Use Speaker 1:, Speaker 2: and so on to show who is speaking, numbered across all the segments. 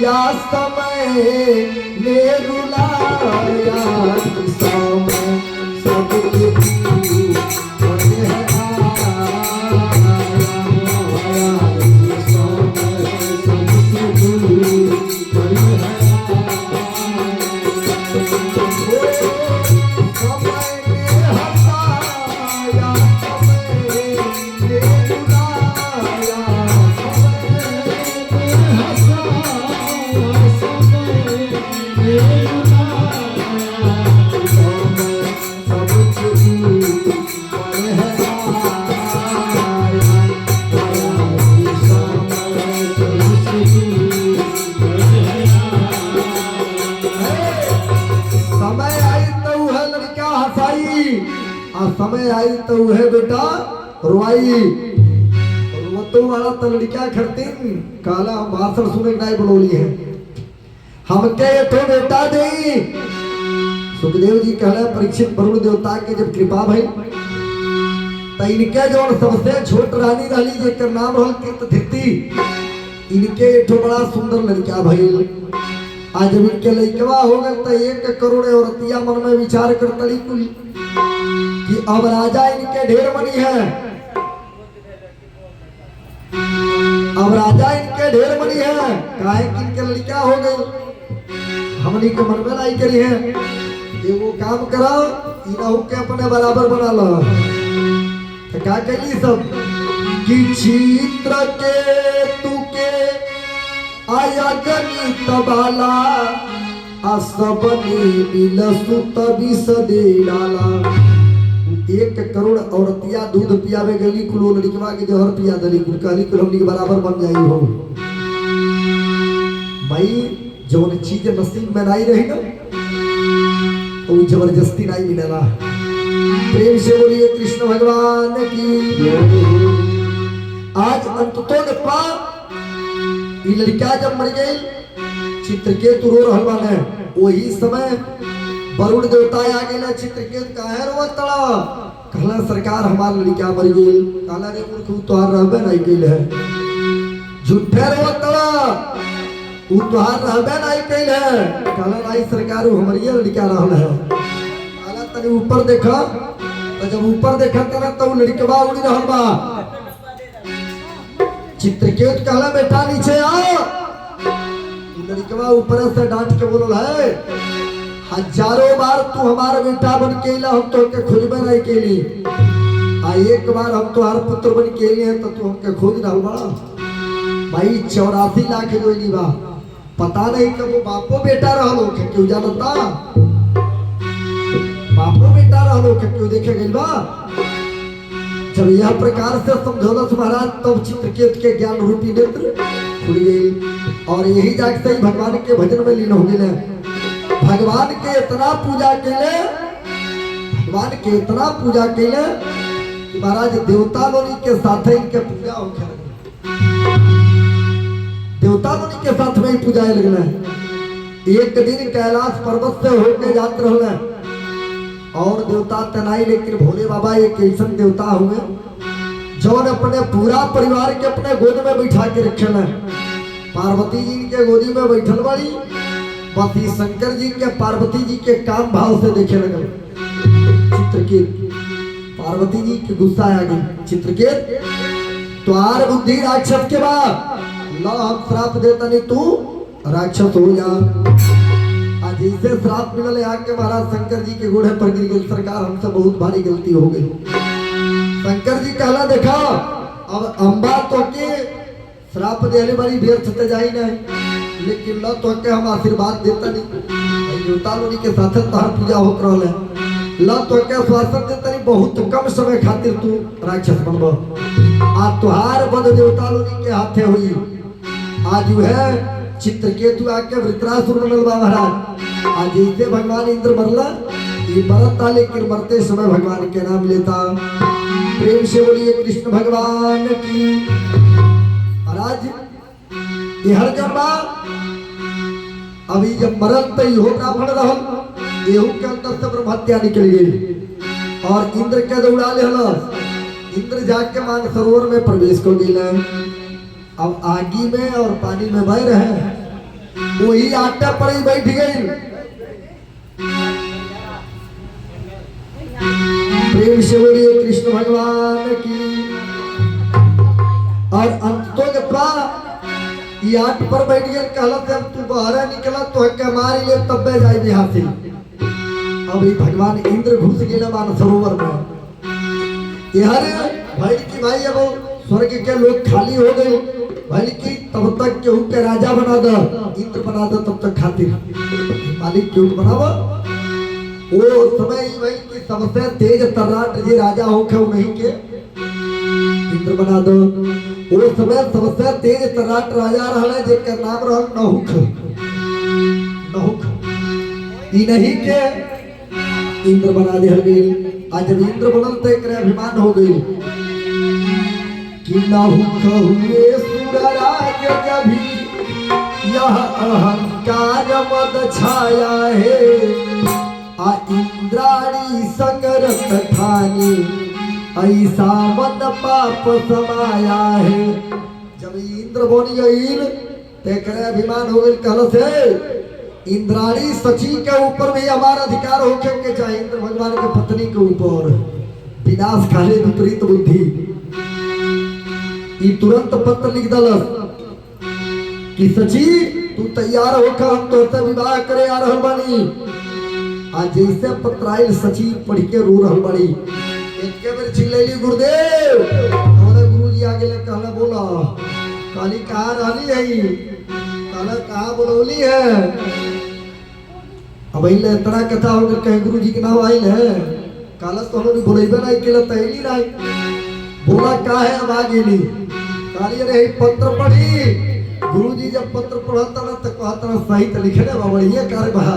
Speaker 1: या समय ने रुलाया समय सब कुछ बने है समय आई तो है बेटा रुआई रोतो वाला तो लड़का खरतीन काला भाषण सुने नहीं बोली है हमके तो बेटा दे सुखदेव जी कहले परीक्षित वरुण देवता के जब कृपा भई तो इनके जो सबसे छोट रानी रहली जेकर नाम रहल कीर्तिधृति इनके तो बड़ा सुंदर लड़का भइल आज जब इनके लड़कवा हो गए तो 1 करोड़ औरतिया मन में विचार करतली कुल कि अब राजा इनके ढेर बनी है अब राजा इनके ढेर बनी है काहे कि इनके लड़का हो गई हमनी के मन में लाई करी है ये वो काम करो इनहु के अपने बराबर बना लो तो क्या कही सब कि चित्र के तू के आया गणित बाला असबनी मिलसु तभी सदे डाला 1 करोड़ औरतिया दूध पियावे गली कुलो लड़कवा के जहर पिया दली कुल कहली कुल हमनी के बराबर बन जाई हो भाई जौन चीज नसीब में नहीं रही ना तो जबरदस्ती नहीं मिलेला प्रेम से बोलिए कृष्ण भगवान की आज अंततो देखा ये लड़का जब मर गई चित्रकेतु रो रहल बाने वही समय वरुण देवता आ गए चित्रकेतु काहे रोवत तड़ा कहला सरकार हमार लड़का मर गई कहला रे मूर्ख तोहार रहबे नहीं कइल है झूठे रोवत तड़ा उ तोहार रहबे नहीं कइल है कहला नहीं सरकार हमरिए लड़का रहल है कहला तनी ऊपर देखा तो जब ऊपर देखा तना तो लड़कवा उड़ी रहल बा चित्रकेतु कहला बेटा नीचे आओ लड़कवा ऊपर से डांट के बोलल है हजारों बार तू हमारा बेटा बन के ला हम तो के खोजबे नहीं केली आ एक बार हम तोहार पुत्र बन के लिए तो तू हमके खोज रहल बड़ा भाई 84 लाख जोइली बा पता नहीं कब वो बापो बेटा रहलो के क्यों जानता बापो बेटा रहलो के क्यों देखे गइल बा जब यह प्रकार से समझौलस महाराज तब चित्रकेतु के ज्ञान रूपी नेत्र खुल गई और यही जाके भगवान के भजन में लीन हो गए भगवान के इतना पूजा केले भगवान के इतना पूजा केले कि महाराज देवता लोनी के साथ इनके पूजा होखे देवता लोनी के साथ में ही पूजा लगना एक दिन कैलाश पर्वत से होके जात रहना और देवता तनाई लेकिन भोले बाबा एक ऐसा देवता हुए जौन अपने पूरा परिवार के अपने गोद में बैठा के रखे पार्वती जी के गोदी में बैठल वाली बस शंकर जी के पार्वती जी के काम भाव से देखे लगे चित्रकेत पार्वती जी के गुस्सा आ गई चित्रकेत तुम्हार बुद्धि राक्षस के बाद ला हम श्राप देता नहीं तू राक्षस हो जा आज जैसे श्राप मिलल आके महाराज शंकर जी के घोड़े पर गिर गई सरकार हमसे बहुत भारी गलती हो गई शंकर जी कहला देखा अब अम्बा तो के श्राप देने वाली व्यर्थ ते जाई नहीं लेकिन ल तो के हम आशीर्वाद देता नहीं देवता लोनी के साथ तोहर पूजा होत रहल है ल तो के स्वास्थ्य देता नहीं बहुत कम समय खातिर तू राक्षस बनबो आ तोहार बद देवता लोनी के हाथे हुई आज है चित्रकेतु आके वृत्रासुर बनल बा महाराज आज जैसे भगवान इंद्र मरला ये मरता लेकिन मरते समय भगवान के नाम लेता प्रेम से बोलिए कृष्ण भगवान की महाराज ये हर जन्मा अभी जब मरल तो इहो ब्राह्मण रहल एहू के अंदर से ब्रह्महत्या निकल गई और इंद्र के दौड़ा ले इंद्र जाके मानसरोवर में प्रवेश कर गए अब आगी में और पानी में बह रहे वही आटे पर ही बैठ गई। प्रेम से बोलिए कृष्ण भगवान की। और अंतों के बाद ये आट पर बैठ गए, कहला जब तू बाहर निकला तो के मारी ले तब जाए यहाँ से। अब भगवान इंद्र घुस गए मानसरोवर में। यार भाई की भाई अब स्वर्ग के लोग खाली हो गए भाई की, तब तक केहू के राजा बना दो, इंद्र बना दो, तब तक खातिर मालिक क्यों बनावा। वो समय भाई की सबसे तेज तर्राट जी राजा हो के नहीं के इंद्र बना दो। वो समय सबसे तेज तर्राट राजा रहला जेकर नाम रहल नहुक। नहुक ई नहीं के इंद्र बना दिया गई। आज जब इंद्र बनल तो एक अभिमान हो गई कि नहुक हुए सुरराज जभी यह अहंकार मद छाया है। आ इंद्राणी संगरत ठानी ऐसा मन पाप समाया है। जब इंद्र बन गई तो अभिमान हो गई, कहल से इंद्राणी सची के ऊपर भी हमारा अधिकार होके के चाहे। इंद्र भगवान के पत्नी के ऊपर विनाश खाले विपरीत बुद्धि। ये तुरंत पत्र लिख दलस कि सची तू तैयार होकर हम तोहसे विवाह करे आ रहल बानी। आज जैसे पत्र आइल सची पढ़ के रो रहल बाड़ी। एक बेर चिल्लैली गुरुदेव। हमारे गुरुजी आगे ले कहला बोला काली कहाँ रहली है, कहला कहाँ बोलौली है। अब इतना कथा होकर कहीं गुरु जी के नाम आयल है, काला तो हम बोलेबे नहीं केला तैली नहीं। बोला का है अब आगे ली काली रे पत्र पढ़ी। गुरु जी जब पत्र पढ़ता ना तो कहता ना सही तो लिखे ना बढ़िया कार बहा।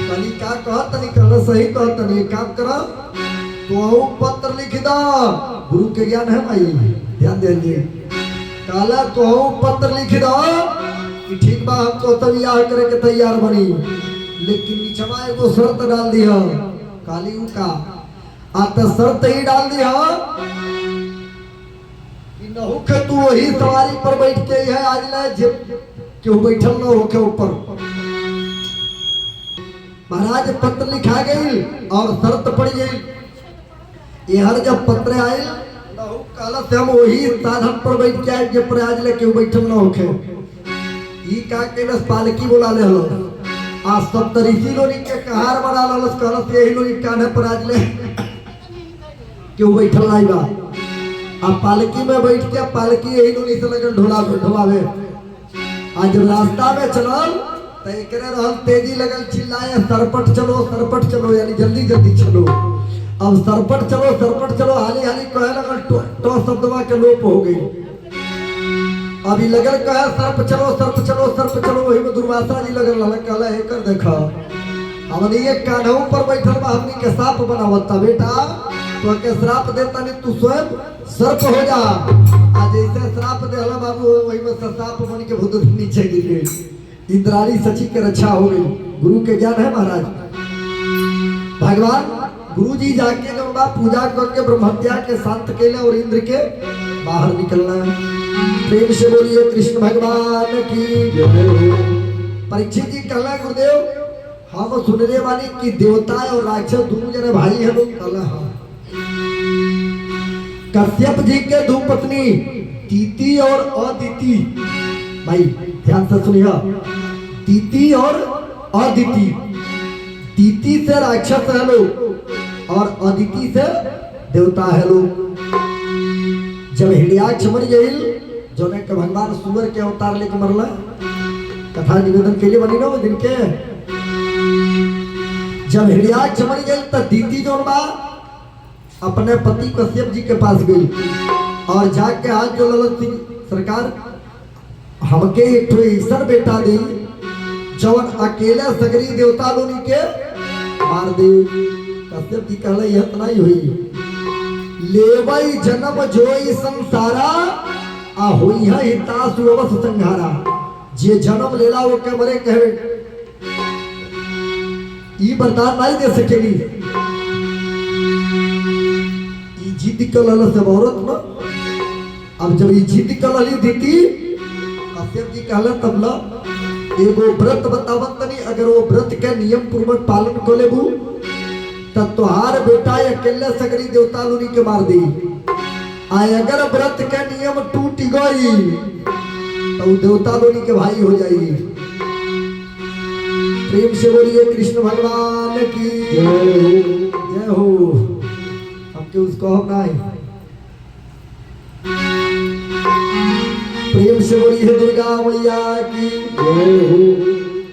Speaker 1: काली का कहता नहीं कहना सही कहता नहीं, काम करा तो पत्र लिख दा। गुरु के ज्ञान है भाई, ध्यान दीजिए। काला तो पत्र लिख दा कि ठीक बा हम तो तब याद करे के तैयार बनी, लेकिन नीचवा एगो शर्त डाल दिया। काली का आता शर्त ही डाल दिया कि नहुक तू वही सवारी पर बैठ के है आज ले क्यों बैठल न होके ऊपर। महाराज पत्र लिखा गई और शर्त पड़ गई। यह जब पत्र आए नहुक काला से हम वही साधन पर बैठ के आए जब पर आज ले क्यों बैठल न होके। ई का के पालकी बुला ले हलो आ सप्तऋषि लोनी के कहार बना ललस कहलस यही लोनी कान्हे पर आज ले क्यों बैठल नहीं बा। आ पालकी में बैठ के पालकी यही लोनी से लगन ढोलावे। आज जब रास्ता में चलल तो एकरे रहल तेजी लगल चिल्लाए सरपट चलो यानी जल्दी जल्दी चलो। अब सरपट चलो हाली हाली कहे लगल तो शब्दवा के लोप हो गई। अभी लगल कहे सर्प चलो वही में दुर्वासा जी लगल कहला एकर देखा हमनी ये कान्हू पर बैठल बा हमनी के साप बनावता बेटा तो के श्राप देता नहीं तू स्वयं सर्प हो जा। आज जैसे श्राप देला बाबू वही में सांप बन के भूत नीचे गिर गई। इंद्राणी सची के रक्षा हो गई। गुरु के ज्ञान है महाराज। भगवान गुरु जी जाके जब बा पूजा करके ब्रह्मत्या के शांत केले और इंद्र के बाहर निकलना है। प्रेम से बोलिए कृष्ण भगवान की। परीक्षित जी कहला गुरुदेव हम सुनने वाली कि देवता और राक्षस दोनों जने भाई है लोग। कहला हाँ। कश्यप जी के दो पत्नी तीति और अदिति। भाई ध्यान से सुनिए, तीति और अदिति। तीति से राक्षस है लोग और अदिति से देवता है लोग। जब हिरण्याक्ष मर गई जो ने के भगवान सुअर के अवतार लेके मरला कथा निवेदन के लिए बनी ना वो दिन के। जब हिरण्याक्ष मर गई तो दीदी जो बा अपने पति कश्यप जी के पास गई और जाके हाथ जो ललन सिंह सरकार हमके एक ठो ऐसा बेटा दी जवन अकेले सगरी देवता लोनी के मार दे। कश्यप जी कहला यह इतना ही हुई लेवई जन्म जोई संसारा आ होई है हितासु अवस संघारा। जे जन्म लेला वो के मरे कहे ई बरदान नहीं दे सकेली। ई जिद कलल से औरत न अब जब ई जिद कलली दीती कश्यप जी कहला तब ला एगो व्रत बतावत तनी, अगर वो व्रत के नियम पूर्वक पालन कर लेबू तब तोहार बेटा अकेले सगरी देवता लोनी के मार दी। आय अगर व्रत के नियम टूट गई तो देवता लोनी के भाई हो जाएगी। प्रेम से बोलिए कृष्ण भगवान की जय हो। हमके उसको हम नहीं, प्रेम से बोलिए दुर्गा मैया की जय हो।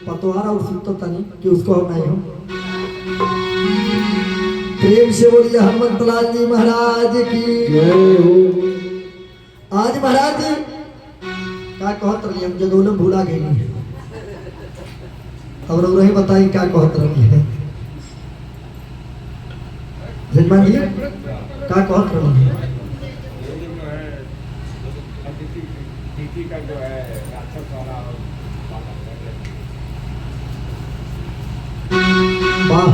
Speaker 1: पतवारा और सुनता तनी कि उसको हम नहीं हो। प्रेम से बोलिए हनुमंतलाल जी महाराज की जय हो। आज महाराज जी क्या कहत रही, हम जगह भूला गई। अब रही बताई क्या कहत रही है जजमान जी, क्या कहत रही है? का जो है राक्षस वाला वाह।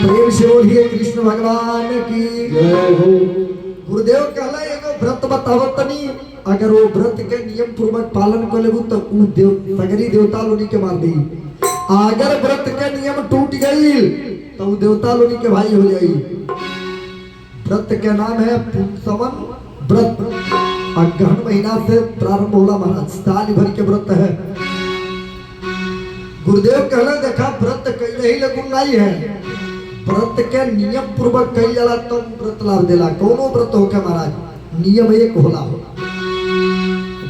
Speaker 1: प्रेम से बोलिए कृष्ण भगवान की जय हो। गुरुदेव कहला एगो व्रत बतावत तनी, अगर वो व्रत के नियम पूर्वक पालन कर लेबू तो उ देव सगरी देवता लोनी के मार दी। अगर व्रत के नियम टूट गई तो उ देवता लोनी के भाई हो जाई। व्रत के नाम है पुंसवन व्रत, अगहन महीना से प्रारंभ होला महाराज, साल भर के व्रत है। गुरुदेव कहला देखा व्रत कैले ही लगुन नहीं है, व्रत के नियम पूर्वक कई जाला तो व्रत लाभ देला। कोनो व्रत हो के महाराज नियम एक होला हो।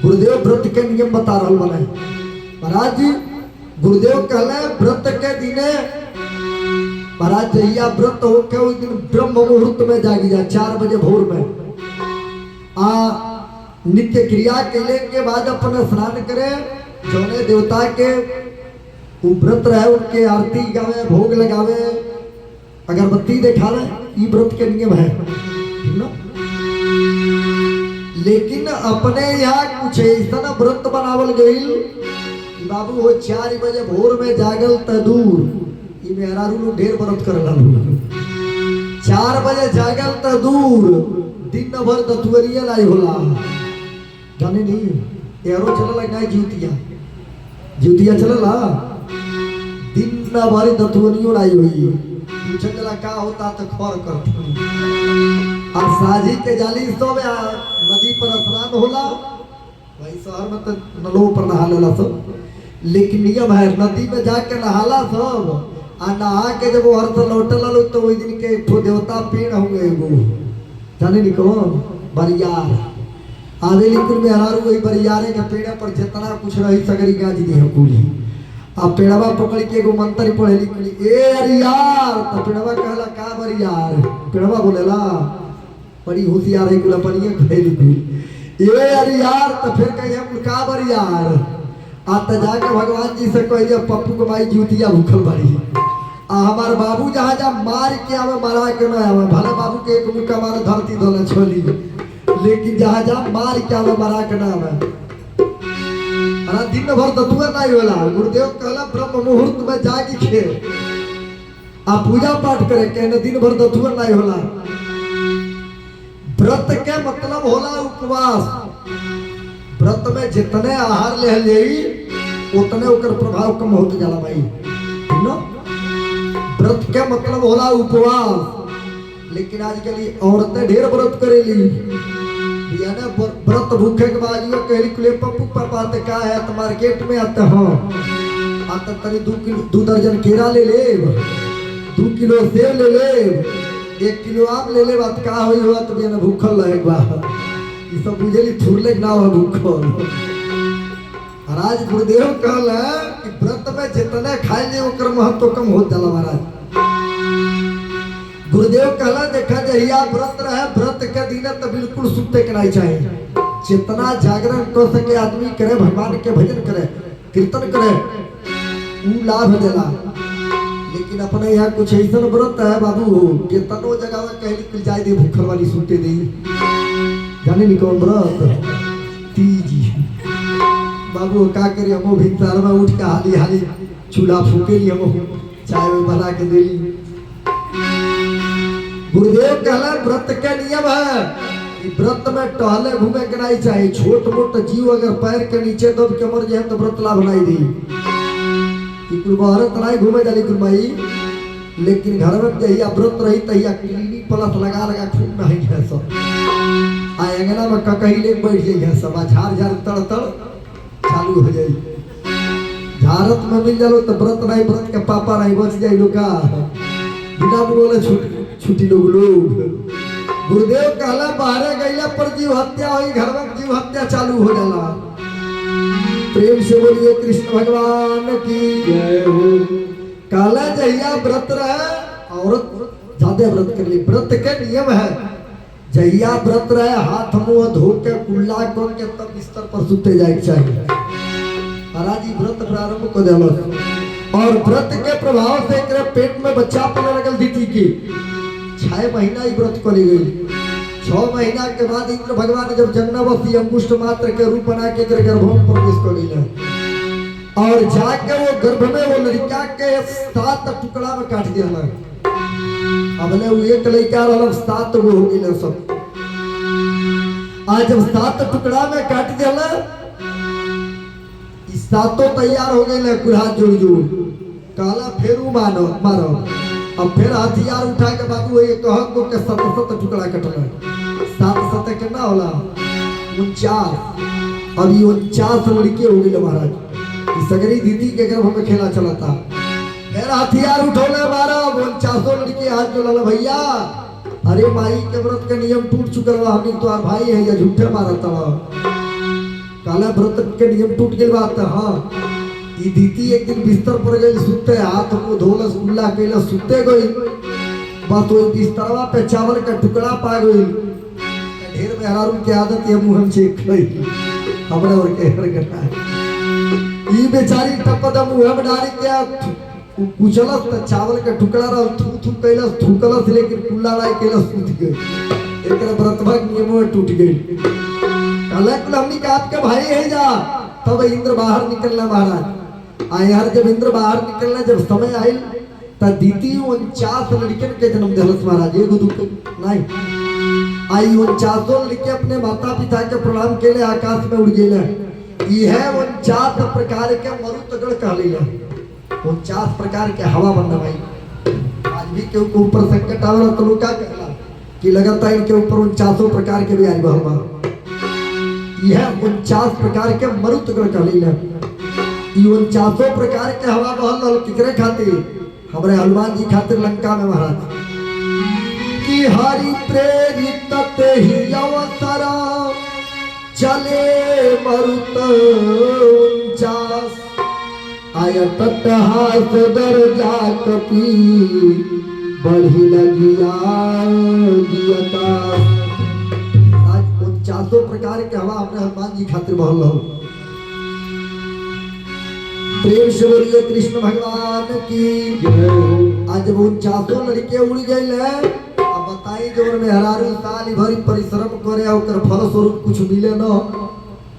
Speaker 1: गुरुदेव व्रत के नियम बता रहल बने महाराज जी। गुरुदेव कहले व्रत के दिने महाराज जहिया व्रत हो के उस दिन ब्रह्म मुहूर्त में जागी जा, 4 बजे भोर में नित्य क्रिया कैले के बाद अपन स्नान करे, जौने देवता के व्रत रहे उनके आरती गावे, भोग लगावे, अगरबत्ती दिखावे, ये व्रत के नियम है ना। लेकिन अपने यहाँ कुछ ऐसा व्रत बनावल गई कि बाबू वो 4 बजे भोर में जागल त दूर, ये मेहरारू लोग ढेर व्रत कर ला। 4 बजे जागल त दूर, दिन भर दतुअरिया लाई होला, जाने नहीं एरो चल लगा जीवतिया जीवतिया चलला, दिन भर दतुअरियो लाई हुई। पूछे जला का होता तो खर कर और साझी के जाली सब नदी पर स्नान होला, वही शहर में तो नलो पर नहा लेला सब। लेकिन नियम है नदी में जाके नहाला सब, आ नहा के जब वो हर लौटल लो तो वही दिन के एक देवता पेड़ होंगे एगो, जाने नहीं कौन, बरियार आवे। लेकिन में हरारू वही बरियारे के पेड़ पर जितना कुछ रही सगरी गाज दी है कुली। अब पेड़वा पकड़ के एगो मंत्र पढ़े लिखली, ए अरियार, तो पेड़वा कहला का बरियार, पेड़वा बोलेला बड़ी होशियार है कुला पनिया कहे लिखली, ए अरियार, तो फिर कहे हम का बरियार। आ त जाके भगवान जी से कहिए पप्पू के माई जूतिया भूखल बड़ी, आ हमार बाबू जहाँ जा मार के आवे मारा के न आवे, भले बाबू के एक मुक्का मारे धरती धोले छोली, लेकिन जहाँ जा मार के आवे मारा के न आवे। अरे दिन भर दतुआ नहीं होला। गुरुदेव कहला ब्रह्म मुहूर्त में जागी के आ पूजा पाठ करे के न दिन भर दतुआ नहीं होला। व्रत के मतलब होला उपवास। व्रत में जितने आहार ले लेई उतने ओकर प्रभाव कम होते जाला भाई ना। व्रत के मतलब होला उपवास। लेकिन आजकल औरतें ढेर व्रत करेली, यानी व्रत भूखे के बाद ये कहली कुले पप्पू पापा ते का है तो मार्केट में आते हो आता तनी 2 दर्जन केरा ले ले, 2 किलो सेब ले ले, 1 किलो आम ले ले, बात का होई हो तो बिना भूखल रहे बा। ये सब बुझेली थुरले ना हो भूखल। महाराज गुरुदेव कहला कि व्रत में जितने खाए ले ओकर महत्व कम हो जाला महाराज। गुरुदेव कहला देखा जहिया व्रत रहे, व्रत के दिन तो बिल्कुल सुते के नहीं चाहिए। जितना जागरण कर सके आदमी करे, भगवान के भजन करे, कीर्तन करे, वो लाभ देला। लेकिन अपने यहाँ कुछ ऐसा व्रत है बाबू कि तनो जगह में कहीं निकल जाए दे भूखल वाली सुते दे, जाने नहीं कौन व्रत तीजी बाबू का करी। हम भितर में उठ के हाली हाली चूल्हा फूके ली, हम चाय बना के दे ली। गुरुदेव कहला व्रत के नियम है कि व्रत में टहले घूमे के नहीं चाहिए। छोट मोट जीव अगर पैर के नीचे दब के मर जाए तो व्रत ला बनाई दी कि कुल भारत नहीं घूमे जाली कुल भाई। लेकिन घर में जहिया व्रत रही तहिया क्लिनिक प्लस लगा लगा खूब नहीं है सब। आ अंगना में ककही ले बैठ जाइए सब, झाड़ झाड़ तड़ तड़ चालू हो जाए। झारत में मिल जालो तो व्रत नहीं, व्रत के पापा नहीं बच जाए लोग का बिना बोले छुट्टी लोग। गुरुदेव कहला बाहर गईला पर जीव हत्या हुई, घर में जीव हत्या चालू हो जाला। प्रेम से बोलिए कृष्ण भगवान की जय हो। कहला जहिया व्रत रहे औरत ज्यादा व्रत कर ली। व्रत के नियम है जहिया व्रत रहे हाथ मुंह धो के कुल्ला कर के तब बिस्तर पर सुते जाए चाहिए। महाराज जी व्रत प्रारंभ कर दिया और व्रत के प्रभाव से पेट में बच्चा पड़ने लगल दीदी की। 6 महीना ही व्रत करी गई। 6 महीना के बाद इंद्र भगवान ने जब जन्मावती अंगुष्ठ मात्र के रूप बना के गर्भ में प्रवेश कर लिया और जाके वो गर्भ में वो लड़का के 7 टुकड़ा में काट दिया। अब ले वो एक लड़का रहा 7 वो हो गए सब। आज जब 7 टुकड़ा में काट दिया 7 तैयार हो गए कुल्हा जोड़ जोड़। काला फेरू मारो मारो। अब फिर हथियार उठा के बाबू ये कह को के 7 टुकड़ा कटल। 7 कितना होला 49। अब ये 49 लड़के हो गए महाराज। सगरी दीदी के गर्भ में खेला चला था। फिर हथियार उठोले मारा 49 लड़के हाथ जोड़ल भैया। अरे माई के व्रत के नियम टूट चुकल बा, हम तो भाई है या झूठे मारा था। काला व्रत के नियम टूट गई बात। हाँ ये दीदी एक दिन बिस्तर पर गई सुते, हाथ मुंह धोलस कुल्ला कैलस सुते गई। बस वो बिस्तरवा पे चावल का टुकड़ा पा गई। ढेर मेहरारू की आदत है मुंह हम चेक गई हमरा और के हर घटा। ये बेचारी टपदा मुंह में डाल के कुचलस त चावल का टुकड़ा रह थू थू कैलस थूकलस, लेकिन कुल्ला लाई कैलस सूत गई। एकरा व्रतवा नियम में टूट गई। कहला कुल हमनी का आपके भाई है जा। तब इंद्र बाहर निकलना महाराज। आए हर जब इंद्र बाहर निकलना जब समय आयल तब दीदी 49 लड़कन के जन्म दिलस महाराज। एगो दुख नहीं आई 49 लड़के अपने माता पिता के प्रणाम के लिए आकाश में उड़ गए। यह 49 प्रकार के मरुतगण कहले 49 प्रकार के हवा बनना भाई। आज भी के ऊपर संकट आवला तो लोग क्या कहला कि लगातार इनके ऊपर 49 प्रकार के भी आई बहवा। यह 49 प्रकार के मरुतगण कहले। 49 प्रकार के हवा बहल किकरे खातिर हमरे हनुमान जी खातिर लंका में महाराज कि हरि प्रेरित ते ही अवसरा चले मरुत 49 आय तटहास दर जा कपी बढ़ी लगिया दियता। आज 49 प्रकार के हवा अपने हनुमान जी खातिर बहल रहो। प्रेम से बोलिए कृष्ण भगवान की जय हो। आज 49 लड़के उड़ गए। अब बताई जो मेहरारू साल भरी परिश्रम करे और फल स्वरूप कुछ मिले न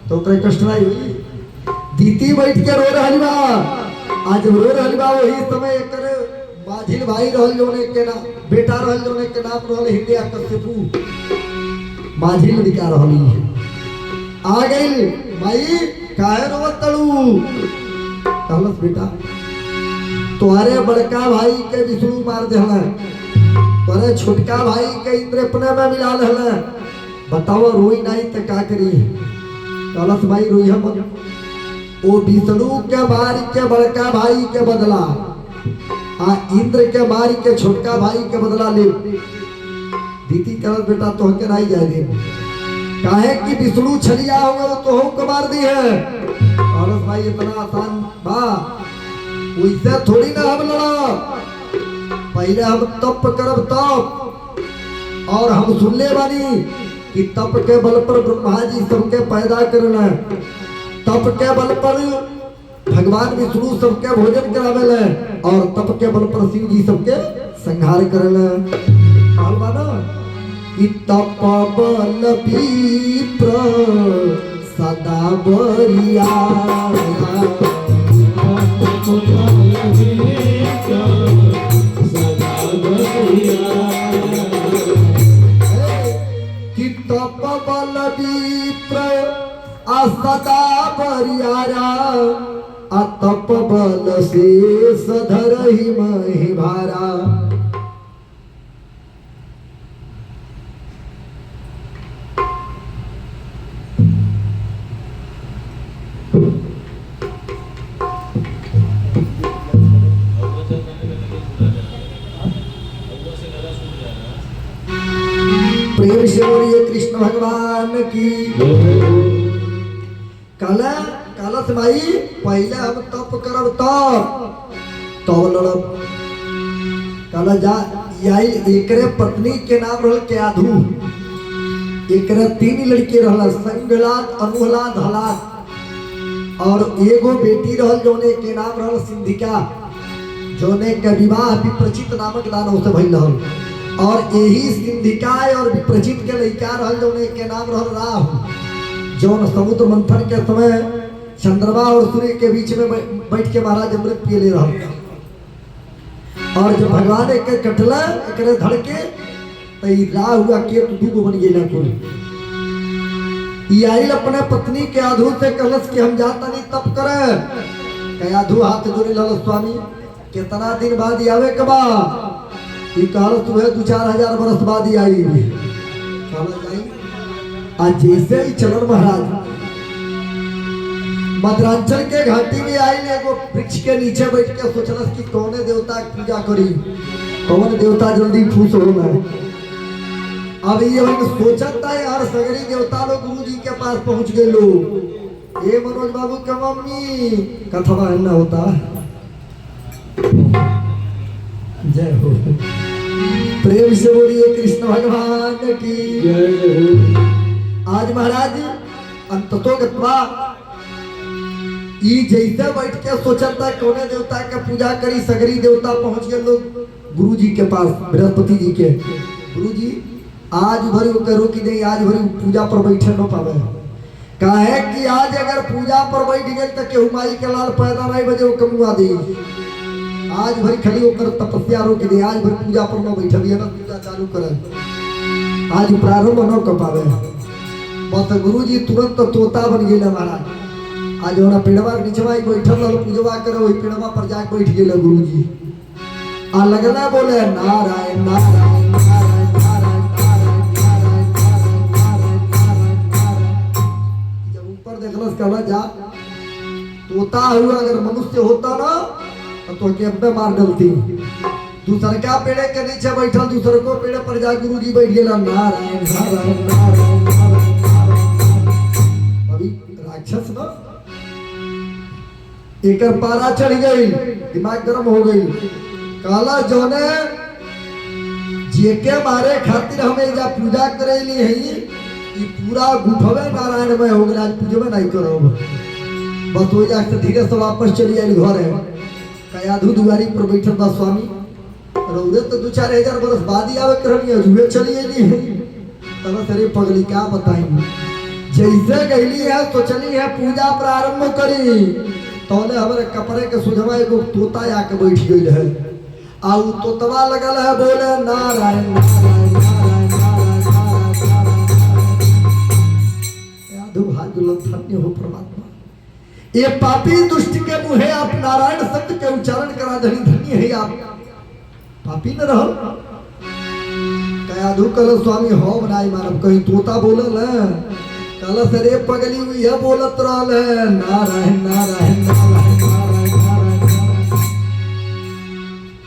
Speaker 1: तो कष्ट नहीं हुई। दीदी बैठ के रो रही बा। आज रो रही बा वही समय एक माझिल भाई रहल जोने के ना बेटा रहल जोने के नाम रहल हिरण्यकशिपु। माझिल लड़का रहली आ गई भाई काहे रोवत तड़ू। कहलस बेटा तुम्हारे बड़का भाई के विष्णु मार देला, तुम्हारे छोटका भाई के इंद्र अपने में मिला लेला। बताओ रोई नहीं तो का करी। कहलस भाई रोई हम वो विष्णु के मार के बड़का भाई के बदला इंद्र के मार के छोटका भाई के बदला ले। दीदी कहलस बेटा तो के नहीं जाए दे काहे कि विष्णु छलिया होगा तो हम को मार दी है। कहलस भाई इतना आसान बा वैसे थोड़ी ना हम लड़ा। पहले हम तप करब तप और हम सुन ले बानी कि तप के बल पर ब्रह्मा जी सबके पैदा करना, तप के बल पर भगवान विष्णु सबके भोजन करावेले और तप के बल पर शिव जी सबके संहार करेले। कहल बा ना कि तप बल विप्र सदा बरिया कि तप सदा बरियारा तप बल से सधरहि महि भारा। प्रेम से बोलिए कृष्ण भगवान की। कलश माई पहले हम तप करब तब लड़ब। कल जा एकरे पत्नी के नाम रहल केयाधु। एकरे 3 लड़के रहल, संगलाद, अनुहलाद, हलाद और एगो बेटी रहल जोने के नाम रहल सिंधिका, जोने के विवाह विप्रचित नामक दानव से भइल रहल। और यही सिंधिका और विप्रचित के लड़का रहल जोने के नाम रहल राहु, जौन समुद्र मंथन के समय चंद्रमा और सूर्य के बीच में बैठ के महाराज अमृत पिए ले रहा। और जब भगवान एक कटला एक धड़के तो राह हुआ के दूगो बन गया। कुल आइल अपने पत्नी के आधु से कलश के हम जाता नहीं तप करे। आधु हाथ जोड़े लाल स्वामी कितना दिन बाद आवे कबा। कहल तुम्हें 2-4 हजार बरस बाद ही आई। आज जैसे ही चलन महाराज मद्रांचल के घाटी में आई, एगो वृक्ष के नीचे बैठ के सोचलस कि कौने देवता की पूजा करी, कौन देवता जल्दी खुश होगा। अब ये सोचता है यार सगरी देवता लोग गुरु जी के पास पहुंच गए। लोग ये मनोज बाबू के मम्मी कथवा न होता। जय हो। प्रेम से बोलिए कृष्ण भगवान की। आज महाराज अंततो गत्वा जैसे बैठ के सोचता कौने देवता के पूजा करी, सगरी देवता पहुंच गए लोग गुरु जी के पास, बृहस्पति जी के। गुरु जी आज भरी करो कि नहीं, आज भरी पूजा पर बैठे न पावे। काहे कि आज अगर पूजा पर बैठ गए तो केहू माई के लाल पैदा नहीं बजे वो कमुआ दी। आज भरी खड़ी होकर तपस्या रोक दे, आज भरी पूजा पर न बैठे ना पूजा चालू करे, आज प्रारंभ न कर पावे। बस गुरु जी तुरंत तोता बन गए महाराज। आज होना पेड़वा के नीचे बैठल रहो पूजवा करे, वही पेड़वा पर जाके बैठ गए गुरु जी। आ लगना बोले नारायण नारायण नारायण नारायण नारायण नारायण नारायण। जब ऊपर देखलस कहला जा तोता हुआ, अगर मनुष्य होता ना तो के मार डलती। दूसर का पेड़े के नीचे बैठल, दूसर को पेड़े पर जा गुरु जी बैठ गए नारायण नारायण नारायण नारायण। अभी राक्षस ना एक पारा चढ़ गई, दिमाग गर्म हो गई। काला जोने जेके मारे खातिर हमें जा पूजा करेली है, ये पूरा गुठवे नारायण में हो गया। आज पूजवे नहीं करो, बस हो जाके धीरे से वापस चली आई घर है। कयाधु दुआरी पर बैठल बा स्वामी। रौदे तो 2-4 हजार बरस बाद ही आवे करनी है, जुए चली आई है। तब तेरे पगली क्या बताएंगे। जैसे गईली है तो चली है पूजा प्रारंभ करी, तौले हमारे कपड़े के सुझवा एगो तोता आके बैठ गई है। आ उ तोतवा लगल है बोले नारायण नारायण नारायण नारायण नारायण। धन्य हो परमात्मा। ये पापी दुष्ट के मुहे आप नारायण शब्द के उच्चारण करा धनी, धन्य है आप। पापी न रहो कयाधु कल स्वामी हो बनाई मानव। कहीं तोता बोलल है कल सरे पगली हुई है बोलत रहल है नारायण नारायण नारायण नारायण नारायण।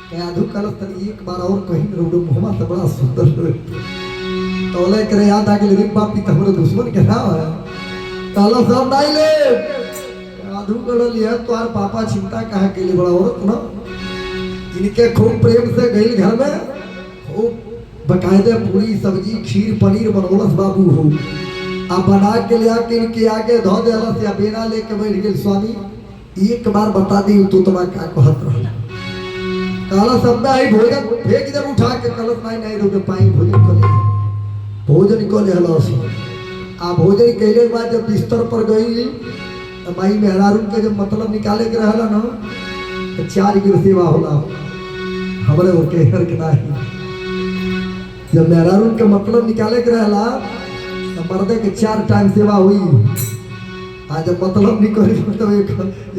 Speaker 1: कयाधु कल तनी एक बार और कहीं रोडो मुहमा तो बड़ा सुंदर तौले करे याद आ गेल रे पापी त हमरे दुश्मन के नाम है। कल सब नहीं ले कयाधु कल लिया तोर पापा चिंता कहा के लिए बड़ा औरत ना। इनके खूब प्रेम से गई घर में, खूब बकायदे पूरी सब्जी खीर पनीर बनौलस बाबू हो। अब बना के ले आके इनके आगे धो देला से बेना लेके बैठ गए स्वामी। एक बार बता दी तो तुम्हारा क्या कहत रहला। काला सब में आई भोजन फेंक जब उठा के कलश नहीं रोके पाई भोजन कर भोजन को ले हला से। आ भोजन कैले के बाद जब बिस्तर पर गई तो माई मेहरारू के जब मतलब निकाले के रहला ना तो 4 गिर सेवा होला हमरे ओके हर के नाही। जब मेहरारू के मतलब निकाले के रहला तो मर्दे के 4 टाइम सेवा हुई। आज मतलब नहीं करी मतलब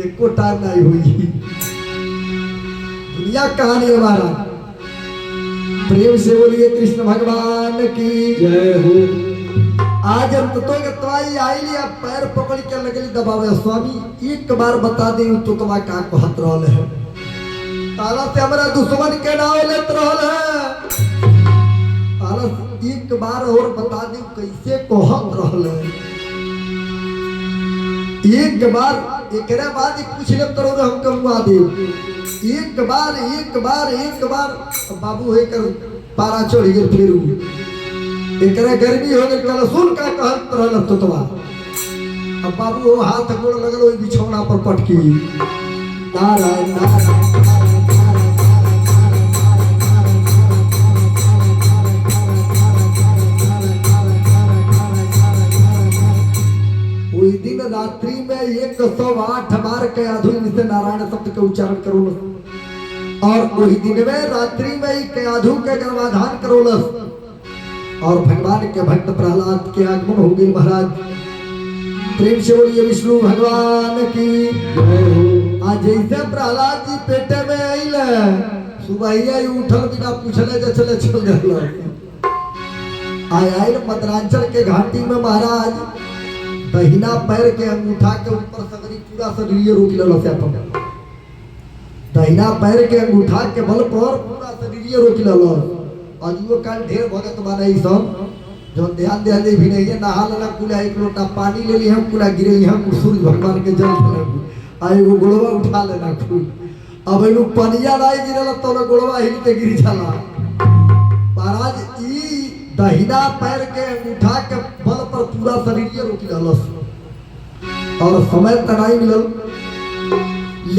Speaker 1: एक टाइम नहीं हुई। दुनिया कहानी हमारा। प्रेम से बोलिए कृष्ण भगवान की
Speaker 2: जय हो।
Speaker 1: आज अंततों के तवाई आई लिया पैर पकड़ के लगली दबावे स्वामी एक बार बता दे तो तुम्हारा का कहत रहल है। ताला से हमारा दुश्मन के नाम लेत रहल है। ताला एक बार और बता दे कैसे कहत रहल है। एक बार एकरे बाद पूछ ले तो हम कहूँ दे एक बार बाबू है कर पारा चढ़ गए फिर एकरा गर्मी हो गई कल सुन का कहत रहल तो तवा अब बाबू वो हाथ गोड़ लगल ओई बिछौना पर पटकी नारायण नारायण ओई दिन रात्रि में 108 बार के अधून से नारायण शब्द के उच्चारण करो और वही दिन में रात्रि में ही के अधू के गर्भाधान करोलस और भगवान के भक्त प्रहलाद के आगमन हो गए। महाराज प्रेम से बोलिए विष्णु भगवान की आज जैसे प्रहलाद जी पेटे में आइल सुबह ही उठल बिना पूछले चले चल गए आयल मद्रांचल के घाटी में महाराज दहिना पैर के अंगूठा के ऊपर सगरी पूरा शरीर रोक लल से अपन दहिना पैर के अंगूठा के बल पर पूरा शरीर रोक लल अजियो काल ढेर भगत माने ई सब जो ध्यान दे दे भी नहीं है नहा लेना कुला एक लोटा पानी ले ली हम कुला गिरे हम सूरज भगवान के जल चले आ एगो गोड़वा उठा लेना कुल अब एनु पनिया नहीं गिरल तो गोड़वा हिल के गिर जाला। महाराज ई दहिना पैर के अंगूठा के बल पर पूरा शरीर रोक ललस और समय तनाई मिलल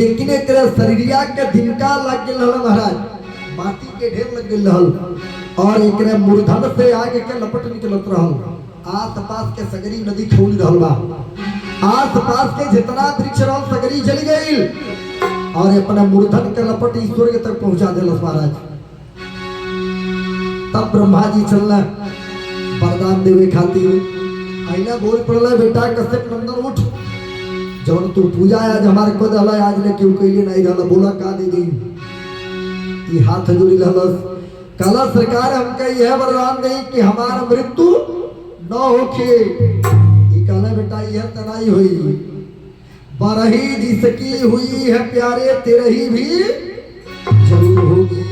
Speaker 1: लेकिन एक शरीरिया के दिनका लग गेल महाराज माटी के ढेर लग गेल रहल और एक मूर्धन से आगे के लपट निकलत रहल। आस पास के सगरी नदी खोल रहल बा आस पास के जितना वृक्ष रहल सगरी जल गई और अपना मूर्धन के लपट ईश्वर के तक पहुंचा दिलस महाराज। तब ब्रह्मा जी चलना वरदान देवे खातिर आईना बोल पड़ल बेटा कश्यप नंदन उठ जब तू पूजा आज हमारे को दला आज ने क्यों कइले नहीं रहल बोला का दे दी ई हाथ जोड़ी लहलस कला सरकार हमका यह वरदान नहीं कि हमारा मृत्यु न होखे ई कला बेटा यह तनाई हुई बरही जिसकी हुई है प्यारे तेरे ही भी जरूर होगी।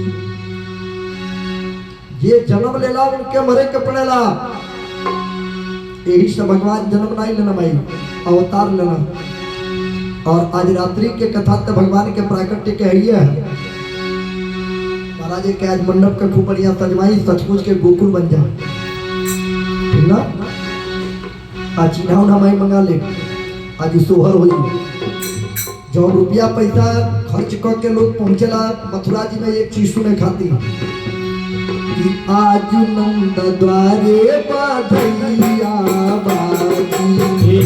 Speaker 1: ये जन्म लेला उनके मरे के पड़ेला यही से भगवान जन्म नहीं लेना भाई अवतार लेना। और आज रात्रि के कथा तो भगवान के प्राकट्य के है महाराज के आज मंडप का खूब बढ़िया सजवाई सचमुच के गोकुल बन जा ठीक ना। आज चिन्हा उन्हा माई मंगा ले आज सोहर हो जो रुपया पैसा खर्च करके लोग पहुंचेला मथुरा जी में एक चीज सुने खाती आज नंद द्वारे बधैया बाजी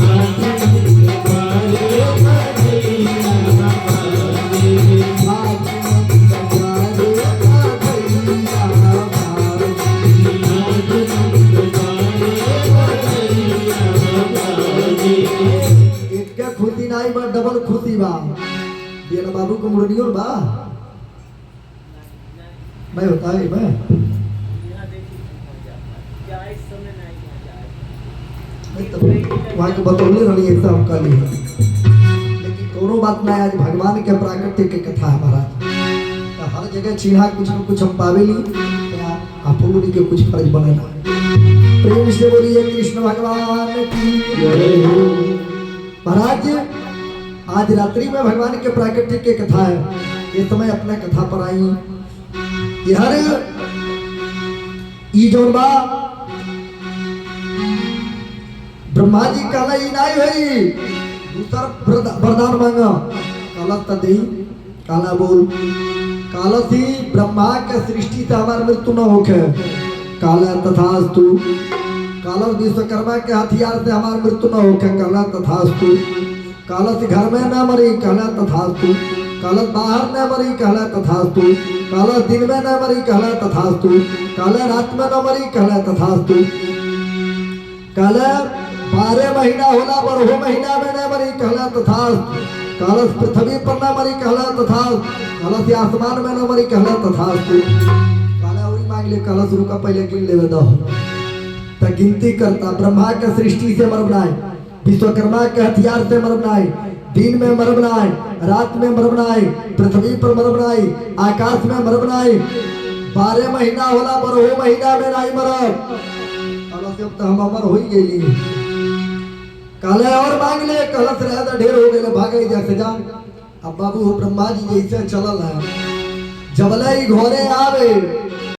Speaker 1: खुशी नहीं बा डबल खुशी बा ये ना बाबू को मुरनियो बा मैं होता है मैं वहाँ के बतौले रही एकदम कल ही लेकिन कोनो बात नहीं आज भगवान के प्राकृतिक के कथा है महाराज हर जगह चिन्हा कुछ न कुछ हम पावेली आप लोगों के कुछ फर्ज बनेला। प्रेम से बोलिए कृष्ण भगवान की महाराज आज रात्रि में भगवान के प्राकृतिक के कथा है ये समय अपना कथा पर आई यार ई जोन बा ब्रह्मा जी काला ही नहीं हुई दूसरा वरदान मांगा काला तदे काला बोल काला थी ब्रह्मा के सृष्टि से हमार मृत्यु न होके काला तथास्तु काला विश्वकर्मा के हथियार से हमार मृत्यु न होके काला तथास्तु काला से घर में न मरी काला तथास्तु काला बाहर न मरी काला तथास्तु काला दिन में न मरी काला तथास्तु काला रात में न मरी काला तथास्तु काला 12 महीना होला पर हो महीना में न मरी कहला तथा कलश पृथ्वी पर न मरी कहला तथा कलश आसमान में न मरी कहला तथा कहला वही मांग ले कलश रुका पहले गिन लेवे दो त गिनती करता ब्रह्मा के सृष्टि से मर बनाए विश्वकर्मा के हथियार से मर बनाए दिन में मर बनाए रात में मर बनाए पृथ्वी पर मर बनाए आकाश में मर बनाए 12 महीना होला पर हो महीना में नहीं मरब कलश अब तो हम अमर हो ही गेली कहले और मांग ले कलश रह तो ढेर हो गए भागे जैसे जा अब बाबू ब्रह्मा जी जैसे चलल है जबले घोरे आवे